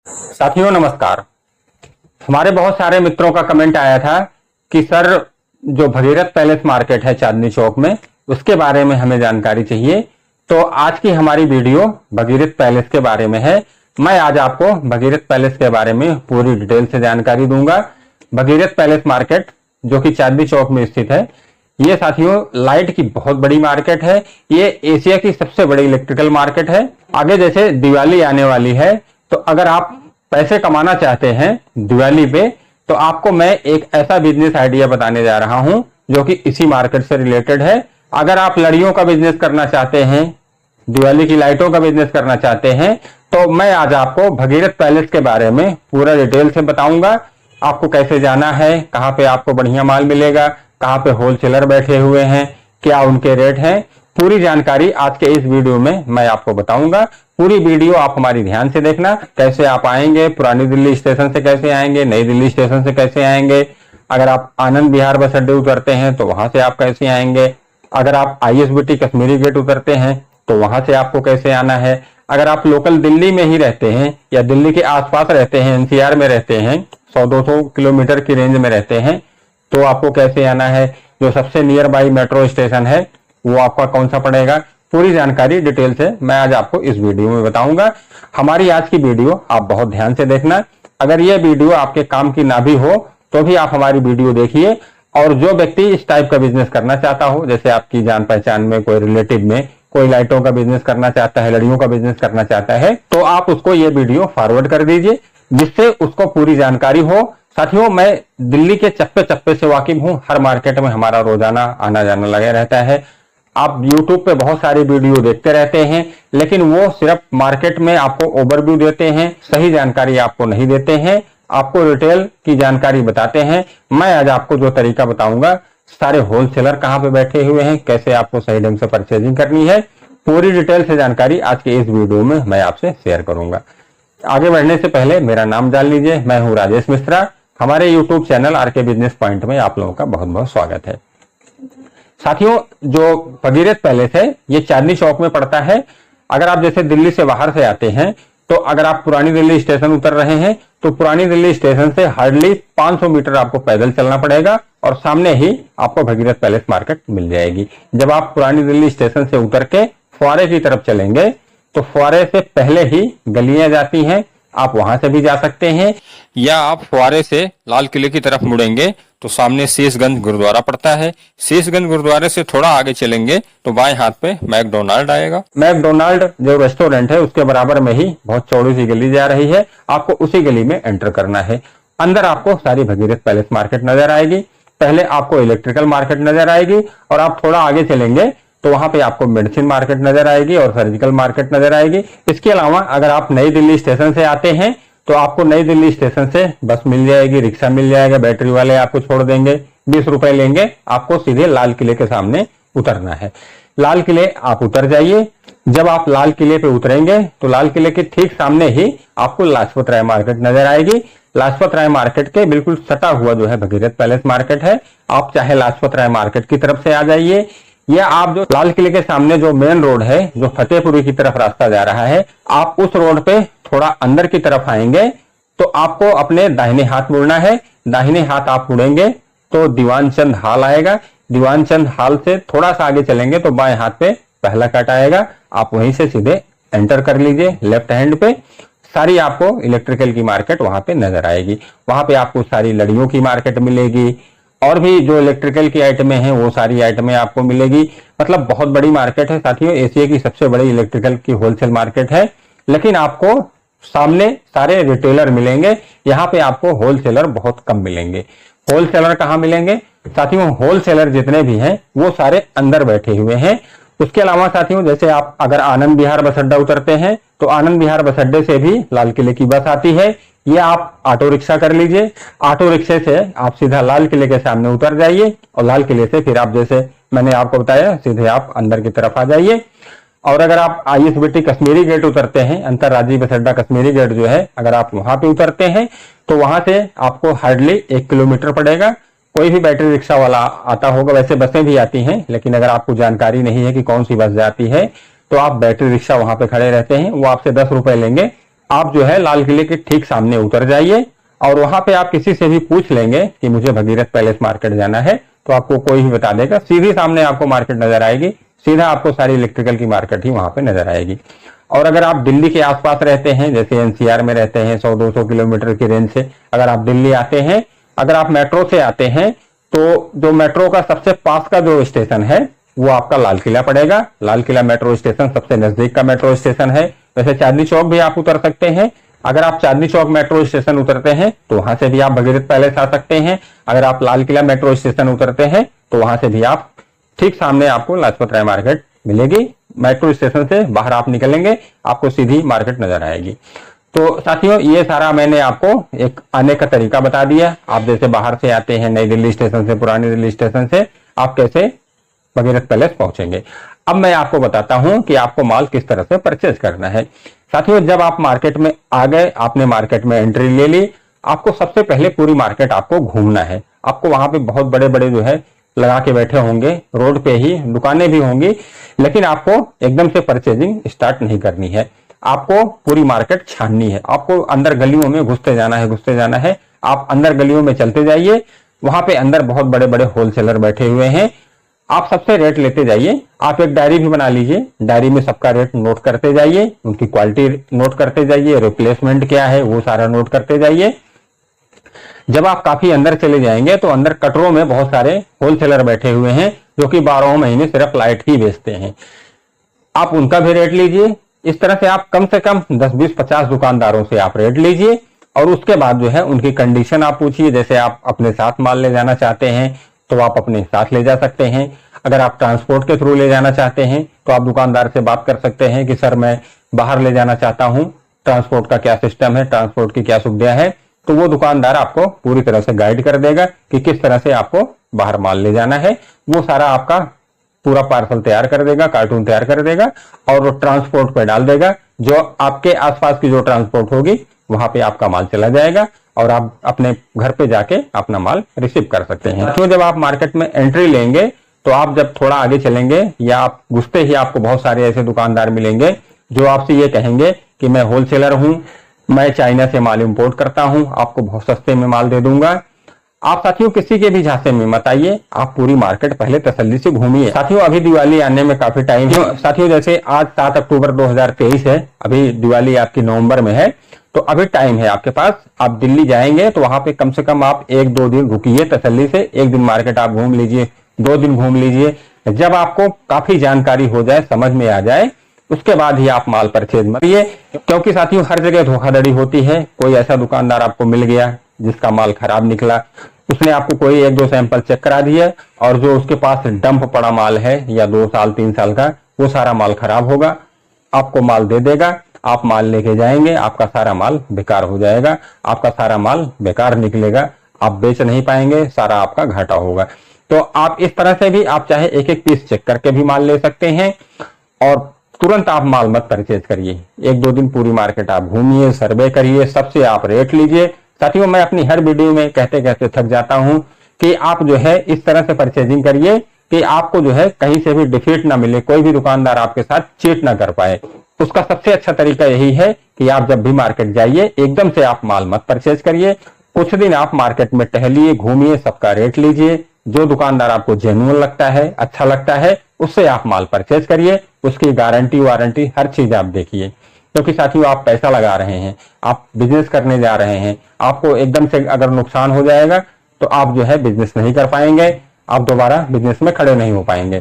साथियों नमस्कार। हमारे बहुत सारे मित्रों का कमेंट आया था कि सर जो भगीरथ पैलेस मार्केट है चांदनी चौक में, उसके बारे में हमें जानकारी चाहिए। तो आज की हमारी वीडियो भगीरथ पैलेस के बारे में है। मैं आज आपको भगीरथ पैलेस के बारे में पूरी डिटेल से जानकारी दूंगा। भगीरथ पैलेस मार्केट जो कि चांदनी चौक में स्थित है, ये साथियों लाइट की बहुत बड़ी मार्केट है। ये एशिया की सबसे बड़ी इलेक्ट्रिकल मार्केट है। आगे जैसे दिवाली आने वाली है, तो अगर आप पैसे कमाना चाहते हैं दिवाली पे, तो आपको मैं एक ऐसा बिजनेस आइडिया बताने जा रहा हूं जो कि इसी मार्केट से रिलेटेड है। अगर आप लड़ियों का बिजनेस करना चाहते हैं, दिवाली की लाइटों का बिजनेस करना चाहते हैं, तो मैं आज आपको भगीरथ पैलेस के बारे में पूरा डिटेल से बताऊंगा। आपको कैसे जाना है, कहां पे आपको बढ़िया माल मिलेगा, कहां पे होलसेलर बैठे हुए हैं, क्या उनके रेट हैं, पूरी जानकारी आज के इस वीडियो में मैं आपको बताऊंगा। पूरी वीडियो आप हमारी ध्यान से देखना। कैसे आप आएंगे, पुरानी दिल्ली स्टेशन से कैसे आएंगे, नई दिल्ली स्टेशन से कैसे आएंगे, अगर आप आनंद विहार बस अड्डे उतरते हैं तो वहां से आप कैसे आएंगे, अगर आप ISBT कश्मीरी गेट उतरते हैं तो वहां से आपको कैसे आना है, अगर आप लोकल दिल्ली में ही रहते हैं या दिल्ली के आसपास रहते हैं, NCR में रहते हैं, 100-200 किलोमीटर की रेंज में रहते हैं, तो आपको कैसे आना है, जो सबसे नियर बाई मेट्रो स्टेशन है वो आपका कौन सा पड़ेगा, पूरी जानकारी डिटेल से मैं आज आपको इस वीडियो में बताऊंगा। हमारी आज की वीडियो आप बहुत ध्यान से देखना। अगर यह वीडियो आपके काम की ना भी हो तो भी आप हमारी वीडियो देखिए। और जो व्यक्ति इस टाइप का बिजनेस करना चाहता हो, जैसे आपकी जान पहचान में कोई रिलेटिव में कोई लाइटों का बिजनेस करना चाहता है, लड़ियों का बिजनेस करना चाहता है, तो आप उसको ये वीडियो फॉरवर्ड कर दीजिए जिससे उसको पूरी जानकारी हो। साथियों मैं दिल्ली के चप्पे चप्पे से वाकिफ हूं। हर मार्केट में हमारा रोजाना आना जाना लगा रहता है। आप YouTube पे बहुत सारी वीडियो देखते रहते हैं, लेकिन वो सिर्फ मार्केट में आपको ओवरव्यू देते हैं, सही जानकारी आपको नहीं देते हैं, आपको रिटेल की जानकारी बताते हैं। मैं आज आपको जो तरीका बताऊंगा, सारे होलसेलर कहां पे बैठे हुए हैं, कैसे आपको सही ढंग से परचेजिंग करनी है, पूरी डिटेल से जानकारी आज के इस वीडियो में मैं आपसे शेयर करूंगा। आगे बढ़ने से पहले मेरा नाम जान लीजिए। मैं हूं राजेश मिश्रा। हमारे YouTube channel RK business point में आप लोगों का बहुत बहुत स्वागत है। साथियों जो भगीरथ पैलेस है ये चांदनी चौक में पड़ता है। अगर आप जैसे दिल्ली से बाहर से आते हैं, तो अगर आप पुरानी दिल्ली स्टेशन उतर रहे हैं तो पुरानी दिल्ली स्टेशन से हार्डली 500 मीटर आपको पैदल चलना पड़ेगा और सामने ही आपको भगीरथ पैलेस मार्केट मिल जाएगी। जब आप पुरानी दिल्ली स्टेशन से उतर के फुआरे की तरफ चलेंगे तो फुआरे से पहले ही गलियां जाती हैं, आप वहां से भी जा सकते हैं, या आप फुआरे से लाल किले की तरफ मुड़ेंगे तो सामने शीशगंज गुरुद्वारा पड़ता है। शीशगंज गुरुद्वारे से थोड़ा आगे चलेंगे तो बाएं हाथ पे मैकडोनाल्ड आएगा। मैकडोनाल्ड जो रेस्टोरेंट है उसके बराबर में ही बहुत चौड़ी सी गली जा रही है, आपको उसी गली में एंटर करना है। अंदर आपको सारी भगीरथ पैलेस मार्केट नजर आएगी। पहले आपको इलेक्ट्रिकल मार्केट नजर आएगी और आप थोड़ा आगे चलेंगे तो वहां पे आपको मेडिसिन मार्केट नजर आएगी और सर्जिकल मार्केट नजर आएगी। इसके अलावा अगर आप नई दिल्ली स्टेशन से आते हैं तो आपको नई दिल्ली स्टेशन से बस मिल जाएगी, रिक्शा मिल जाएगा, बैटरी वाले आपको छोड़ देंगे, 20 रुपए लेंगे, आपको सीधे लाल किले के सामने उतरना है। लाल किले आप उतर जाइए। जब आप लाल किले पे उतरेंगे तो लाल किले के ठीक सामने ही आपको लाजपत राय मार्केट नजर आएगी। लाजपत राय मार्केट के बिल्कुल सटा हुआ जो है भगीरथ पैलेस मार्केट है। आप चाहे लाजपत राय मार्केट की तरफ से आ जाइए, या आप जो लाल किले के सामने जो मेन रोड है, जो फतेहपुरी की तरफ रास्ता जा रहा है, आप उस रोड पे थोड़ा अंदर की तरफ आएंगे तो आपको अपने दाहिने हाथ मुड़ना है। दाहिने हाथ आप मुड़ेंगे तो दीवान चंद हॉल आएगा। दीवान चंद हॉल से थोड़ा सा आगे चलेंगे तो बाएं हाथ पे पहला कट आएगा, आप वहीं से सीधे एंटर कर लीजिए। लेफ्ट हैंड पे सारी आपको इलेक्ट्रिकल की मार्केट वहां पे नजर आएगी। वहां पे आपको सारी लड़ियों की मार्केट मिलेगी और भी जो इलेक्ट्रिकल की आइटमें हैं वो सारी आइटमें आपको मिलेगी। मतलब बहुत बड़ी मार्केट है साथियों, एशिया की सबसे बड़ी इलेक्ट्रिकल की होलसेल मार्केट है। लेकिन आपको सामने सारे रिटेलर मिलेंगे, यहाँ पे आपको होलसेलर बहुत कम मिलेंगे। होलसेलर कहाँ मिलेंगे साथियों? होलसेलर जितने भी हैं वो सारे अंदर बैठे हुए हैं। उसके अलावा साथियों जैसे आप अगर आनंद विहार बस अड्डा उतरते हैं तो आनंद विहार बस अड्डे से भी लाल किले की बस आती है, ये आप ऑटो रिक्शा कर लीजिए। ऑटो रिक्शे से आप सीधा लाल किले के सामने उतर जाइए और लाल किले से फिर आप जैसे मैंने आपको बताया सीधे आप अंदर की तरफ आ जाइए। और अगर आप ISBT कश्मीरी गेट उतरते हैं, अंतरराज्यीय बस अड्डा कश्मीरी गेट जो है, अगर आप वहां पे उतरते हैं तो वहां से आपको हार्डली 1 किलोमीटर पड़ेगा। कोई भी बैटरी रिक्शा वाला आता होगा, वैसे बसें भी आती हैं, लेकिन अगर आपको जानकारी नहीं है कि कौन सी बस जाती है तो आप बैटरी रिक्शा वहां पे खड़े रहते हैं, वो आपसे 10 रुपए लेंगे, आप जो है लाल किले के ठीक सामने उतर जाइए और वहां पे आप किसी से भी पूछ लेंगे कि मुझे भगीरथ पैलेस मार्केट जाना है, तो आपको कोई भी बता देगा। सीधी सामने आपको मार्केट नजर आएगी, सीधा आपको सारी इलेक्ट्रिकल की मार्केट ही वहां पे नजर आएगी। और अगर आप दिल्ली के आसपास रहते हैं, जैसे एनसीआर में रहते हैं 100-200 किलोमीटर की रेंज से, अगर आप दिल्ली आते हैं, अगर आप मेट्रो से आते हैं, तो जो मेट्रो का सबसे पास का जो स्टेशन है वो आपका लाल किला पड़ेगा। लाल किला मेट्रो स्टेशन सबसे नजदीक का मेट्रो स्टेशन है। वैसे चांदनी चौक भी आप उतर सकते हैं। अगर आप चांदनी चौक मेट्रो स्टेशन उतरते हैं तो वहां से भी आप भगीरथ पैलेस आ सकते हैं। अगर आप लाल किला मेट्रो स्टेशन उतरते हैं तो वहां से भी आप ठीक सामने आपको लाजपत राय मार्केट मिलेगी। मेट्रो स्टेशन से बाहर आप निकलेंगे, आपको सीधी मार्केट नजर आएगी। तो साथियों, ये सारा मैंने आपको एक आने का तरीका बता दिया। आप जैसे बाहर से आते हैं नई दिल्ली स्टेशन से, पुरानी दिल्ली स्टेशन से, आप कैसे भगीरथ पैलेस पहुंचेंगे। अब मैं आपको बताता हूं कि आपको माल किस तरह से परचेज करना है। साथियों, जब आप मार्केट में आ गए, आपने मार्केट में एंट्री ले ली, आपको सबसे पहले पूरी मार्केट आपको घूमना है। आपको वहां पे बहुत बड़े बड़े जो है लगा के बैठे होंगे, रोड पे ही दुकानें भी होंगी, लेकिन आपको एकदम से परचेजिंग स्टार्ट नहीं करनी है। आपको पूरी मार्केट छाननी है। आपको अंदर गलियों में घुसते जाना है। आप अंदर गलियों में चलते जाइए, वहां पे अंदर बहुत बड़े बड़े होलसेलर बैठे हुए हैं। आप सबसे रेट लेते जाइए। आप एक डायरी भी बना लीजिए, डायरी में सबका रेट नोट करते जाइए, उनकी क्वालिटी नोट करते जाइए, रिप्लेसमेंट क्या है वो सारा नोट करते जाइए। जब आप काफी अंदर चले जाएंगे तो अंदर कटरों में बहुत सारे होलसेलर बैठे हुए हैं जो कि 12 महीने सिर्फ लाइट ही बेचते हैं। आप उनका भी रेट लीजिए। इस तरह से आप कम से कम 10, 20, 50 दुकानदारों से आप रेट लीजिए और उसके बाद जो है उनकी कंडीशन आप पूछिए। जैसे आप अपने साथ माल ले जाना चाहते हैं तो आप अपने साथ ले जा सकते हैं। अगर आप ट्रांसपोर्ट के थ्रू ले जाना चाहते हैं तो आप दुकानदार से बात कर सकते हैं कि सर मैं बाहर ले जाना चाहता हूं, ट्रांसपोर्ट का क्या सिस्टम है, ट्रांसपोर्ट की क्या सुविधा है। तो वो दुकानदार आपको पूरी तरह से गाइड कर देगा कि किस तरह से आपको बाहर माल ले जाना है। वो सारा आपका पूरा पार्सल तैयार कर देगा, कार्टून तैयार कर देगा और वो ट्रांसपोर्ट पे डाल देगा। जो आपके आसपास की जो ट्रांसपोर्ट होगी वहां पे आपका माल चला जाएगा और आप अपने घर पे जाके अपना माल रिसीव कर सकते हैं। तो जब आप मार्केट में एंट्री लेंगे तो आप जब थोड़ा आगे चलेंगे या आप घुसते ही आपको बहुत सारे ऐसे दुकानदार मिलेंगे जो आपसे ये कहेंगे कि मैं होलसेलर हूं, मैं चाइना से माल इंपोर्ट करता हूं, आपको बहुत सस्ते में माल दे दूंगा। आप साथियों किसी के भी झांसे में मत आइए, आप पूरी मार्केट पहले तसल्ली से घूमिए। साथियों अभी दिवाली आने में काफी टाइम है। साथियों जैसे आज 7 अक्टूबर 2023 है, अभी दिवाली आपकी नवंबर में है, तो अभी टाइम है आपके पास। आप दिल्ली जाएंगे तो वहां पे कम से कम आप 1-2 दिन रुकिए तसल्ली से। 1 दिन मार्केट आप घूम लीजिए, 2 दिन घूम लीजिए। जब आपको काफी जानकारी हो जाए, समझ में आ जाए, उसके बाद ही आप माल परचेज मत करिए। क्योंकि साथियों हर जगह धोखाधड़ी होती है। कोई ऐसा दुकानदार आपको मिल गया जिसका माल खराब निकला, उसने आपको कोई 1-2 सैंपल चेक करा दिया और जो उसके पास डंप पड़ा माल है या 2 साल 3 साल का, वो सारा माल खराब होगा, आपको माल दे देगा। आप माल लेके जाएंगे, आपका सारा माल बेकार हो जाएगा, आपका सारा माल बेकार निकलेगा, आप बेच नहीं पाएंगे, सारा आपका घाटा होगा। तो आप इस तरह से भी आप चाहे 1-1 पीस चेक करके भी माल ले सकते हैं और तुरंत आप माल मत परचेज करिए। 1-2 दिन पूरी मार्केट आप घूमिए, सर्वे करिए, सबसे आप रेट लीजिए। साथियों मैं अपनी हर वीडियो में कहते कहते थक जाता हूं कि आप जो है इस तरह से परचेजिंग करिए कि आपको जो है कहीं से भी डिफीट ना मिले, कोई भी दुकानदार आपके साथ चीट ना कर पाए। उसका सबसे अच्छा तरीका यही है कि आप जब भी मार्केट जाइए एकदम से आप माल मत परचेज करिए। कुछ दिन आप मार्केट में टहलिए, घूमिए, सबका रेट लीजिए। जो दुकानदार आपको जेन्युइन लगता है, अच्छा लगता है, उससे आप माल परचेज करिए। उसकी गारंटी वारंटी हर चीज आप देखिए। क्योंकि साथियों आप पैसा लगा रहे हैं, आप बिजनेस करने जा रहे हैं, आपको एकदम से अगर नुकसान हो जाएगा तो आप जो है बिजनेस नहीं कर पाएंगे, आप दोबारा बिजनेस में खड़े नहीं हो पाएंगे।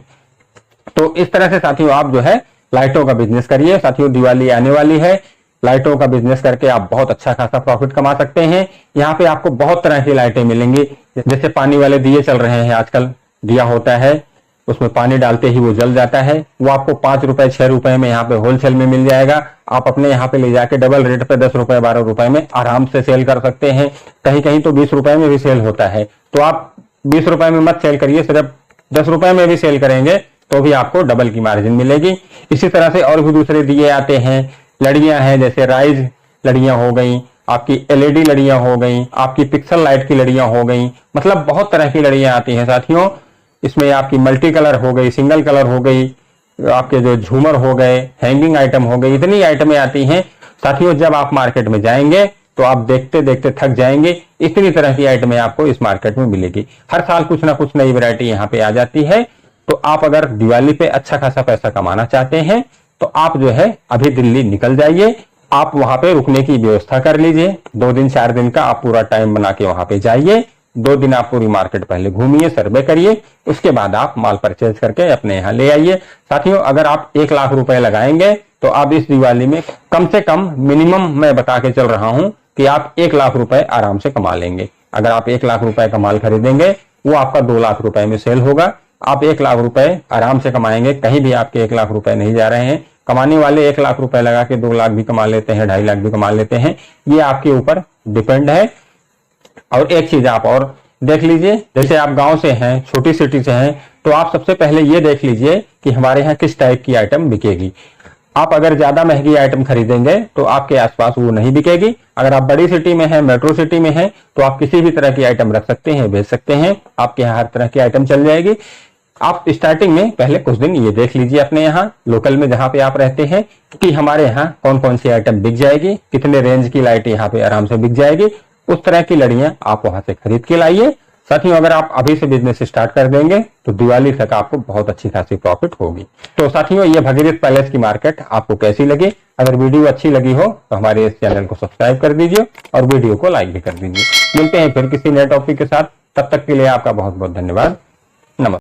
तो इस तरह से साथियों आप जो है लाइटों का बिजनेस करिए। साथियों दिवाली आने वाली है, लाइटों का बिजनेस करके आप बहुत अच्छा खासा प्रॉफिट कमा सकते हैं। यहाँ पे आपको बहुत तरह की लाइटें मिलेंगी। जैसे पानी वाले दिए चल रहे हैं आजकल, दिया होता है उसमें पानी डालते ही वो जल जाता है, वो आपको 5 रुपए 6 रुपए में यहाँ पे होलसेल में मिल जाएगा। आप अपने यहाँ पे ले जाके डबल रेट पे 10 रुपए 12 रुपए में आराम से सेल कर सकते हैं। कहीं कहीं तो 20 रुपए में भी सेल होता है। तो आप 20 रुपए में मत सेल करिए, सिर्फ 10 रुपए में भी सेल करेंगे तो भी आपको डबल की मार्जिन मिलेगी। इसी तरह से और भी दूसरे दिए आते हैं, लड़ियां हैं, जैसे राइज लड़ियां हो गई, आपकी एलईडी लड़ियां हो गई, आपकी पिक्सल लाइट की लड़ियां हो गई, मतलब बहुत तरह की लड़ियां आती हैं साथियों। इसमें आपकी मल्टी कलर हो गई, सिंगल कलर हो गई, आपके जो झूमर हो गए, हैंगिंग आइटम हो गई, इतनी आइटमें आती हैं। साथियों, जब आप मार्केट में जाएंगे तो आप देखते देखते थक जाएंगे, इतनी तरह की आइटमें आपको इस मार्केट में मिलेगी। हर साल कुछ ना कुछ नई वैरायटी यहाँ पे आ जाती है। तो आप अगर दिवाली पे अच्छा खासा पैसा कमाना चाहते हैं तो आप जो है अभी दिल्ली निकल जाइए। आप वहां पे रुकने की व्यवस्था कर लीजिए, 2 दिन 4 दिन का आप पूरा टाइम बना के वहां पे जाइए। 2 दिन आप पूरी मार्केट पहले घूमिए, सर्वे करिए, उसके बाद आप माल परचेज करके अपने यहाँ ले आइए। साथियों, अगर आप 1 लाख रुपए लगाएंगे तो आप इस दिवाली में कम से कम मिनिमम मैं बता के चल रहा हूं कि आप 1 लाख रुपए आराम से कमा लेंगे। अगर आप 1 लाख रुपए का माल खरीदेंगे वो आपका 2 लाख रुपए में सेल होगा। आप 1 लाख रुपए आराम से कमाएंगे, कहीं भी आपके 1 लाख रुपए नहीं जा रहे हैं। कमाने वाले 1 लाख रुपए लगा के 2 लाख भी कमा लेते हैं, 2.5 लाख भी कमा लेते हैं, ये आपके ऊपर डिपेंड है। और एक चीज आप और देख लीजिए, जैसे आप गांव से हैं, छोटी सिटी से हैं, तो आप सबसे पहले ये देख लीजिए कि हमारे यहाँ किस टाइप की आइटम बिकेगी। आप अगर ज्यादा महंगी आइटम खरीदेंगे तो आपके आसपास वो नहीं बिकेगी। अगर आप बड़ी सिटी में हैं, मेट्रो सिटी में हैं, तो आप किसी भी तरह की आइटम रख सकते हैं, बेच सकते हैं, आपके यहाँ हर तरह की आइटम चल जाएगी। आप स्टार्टिंग में पहले कुछ दिन ये देख लीजिए अपने यहाँ लोकल में जहां पे आप रहते हैं कि हमारे यहाँ कौन कौन सी आइटम बिक जाएगी, कितने रेंज की लाइट यहाँ पे आराम से बिक जाएगी। उस तरह की लड़ियां आप वहां से खरीद के लाइए। साथियों, अगर आप अभी से बिजनेस स्टार्ट कर देंगे तो दिवाली तक आपको बहुत अच्छी खासी प्रॉफिट होगी। तो साथियों, ये भगीरथ पैलेस की मार्केट आपको कैसी लगी? अगर वीडियो अच्छी लगी हो तो हमारे इस चैनल को सब्सक्राइब कर दीजिए और वीडियो को लाइक भी कर दीजिए। मिलते हैं फिर किसी नए टॉपिक के साथ, तब तक के लिए आपका बहुत बहुत धन्यवाद।